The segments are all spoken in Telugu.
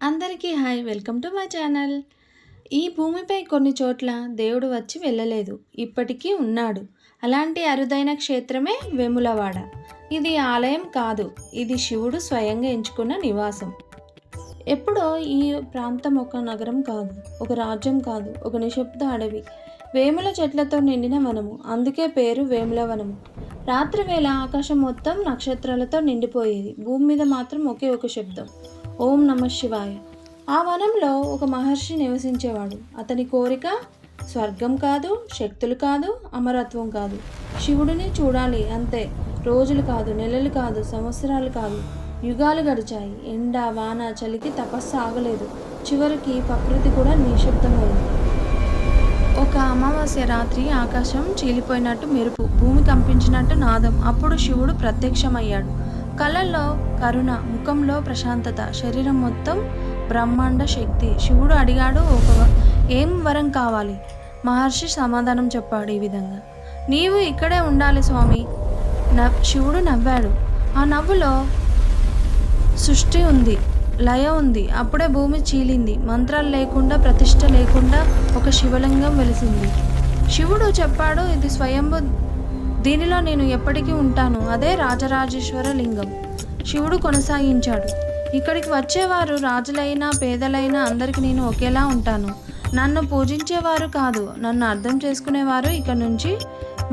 అందరికీ hi welcome to my channel. ఈ భూమిపై కొన్ని చోట్ల దేవుడు వచ్చి వెళ్ళలేదు, ఇప్పటికీ ఉన్నాడు. అలాంటి అరుదైన క్షేత్రమే వేములవాడ. ఇది ఆలయం కాదు, ఇది శివుడు స్వయంగా ఎంచుకున్న నివాసం. ఎప్పుడో ఈ ప్రాంతం ఒక నగరం కాదు, ఒక రాజ్యం కాదు, ఒక నిశ్శబ్ద అడవి, వేముల చెట్లతో నిండిన వనము. అందుకే పేరు వేముల వనము. రాత్రి వేళ ఆకాశం మొత్తం నక్షత్రాలతో నిండిపోయేది. భూమి మీద మాత్రం ఒకే ఒక శబ్దం, ఓం నమ శివాయ. ఆ వనంలో ఒక మహర్షి నివసించేవాడు. అతని కోరిక స్వర్గం కాదు, శక్తులు కాదు, అమరత్వం కాదు, శివుడిని చూడాలి అంతే. రోజులు కాదు, నెలలు కాదు, సంవత్సరాలు కాదు, యుగాలు గడిచాయి. ఎండ వాన చలికి తపస్సు ఆగలేదు. చివరికి ప్రకృతి కూడా నిశ్శబ్దమైంది. ఒక అమావాస్య రాత్రి ఆకాశం చీలిపోయినట్టు మెరుపు, భూమి కంపించినట్టు నాదం. అప్పుడు శివుడు ప్రత్యక్షమయ్యాడు. కళ్ళల్లో కరుణ, ముఖంలో ప్రశాంతత, శరీరం మొత్తం బ్రహ్మాండ శక్తి. శివుడు అడిగాడు, ఏం వరం కావాలి? మహర్షి సమాధానం చెప్పాడు ఈ విధంగా, నీవు ఇక్కడే ఉండాలి స్వామి. శివుడు నవ్వాడు. ఆ నవ్వులో సృష్టి ఉంది, లయ ఉంది. అప్పుడే భూమి చీలింది. మంత్రాలు లేకుండా, ప్రతిష్ట లేకుండా ఒక శివలింగం వెలిసింది. శివుడు చెప్పాడు, ఇది స్వయంభు, దీనిలో నేను ఎప్పటికీ ఉంటాను. అదే రాజరాజేశ్వర లింగం. శివుడు కొనసాగించాడు, ఇక్కడికి వచ్చేవారు రాజులైనా పేదలైనా అందరికీ నేను ఒకేలా ఉంటాను. నన్ను పూజించేవారు కాదు, నన్ను అర్థం చేసుకునేవారు ఇక నుంచి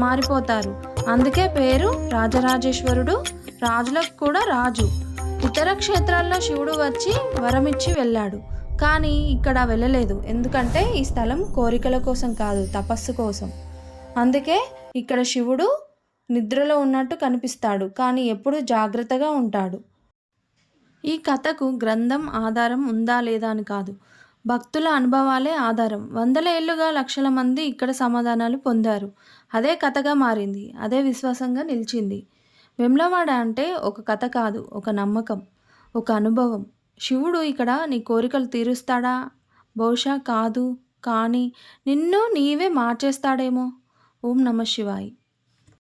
మారిపోతారు. అందుకే పేరు రాజరాజేశ్వరుడు, రాజులకు కూడా రాజు. ఇతర క్షేత్రాల్లో శివుడు వచ్చి వరమిచ్చి వెళ్ళాడు, కానీ ఇక్కడ వెళ్ళలేదు. ఎందుకంటే ఈ స్థలం కోరికల కోసం కాదు, తపస్సు కోసం. అందుకే ఇక్కడ శివుడు నిద్రలో ఉన్నట్టు కనిపిస్తాడు, కానీ ఎప్పుడు జాగ్రత్తగా ఉంటాడు. ఈ కథకు గ్రంథం ఆధారం ఉందా లేదా అని కాదు, భక్తుల అనుభవాలే ఆధారం. వందల ఏళ్లుగా లక్షల మంది ఇక్కడ సమాధానాలు పొందారు. అదే కథగా మారింది, అదే విశ్వాసంగా నిలిచింది. వేములవాడ అంటే ఒక కథ కాదు, ఒక నమ్మకం, ఒక అనుభవం. శివుడు ఇక్కడ నీ కోరికలు తీరుస్తాడా? బహుశా కాదు, కానీ నిన్ను నీవే మార్చేస్తాడేమో. ఓం నమ శివాయ్.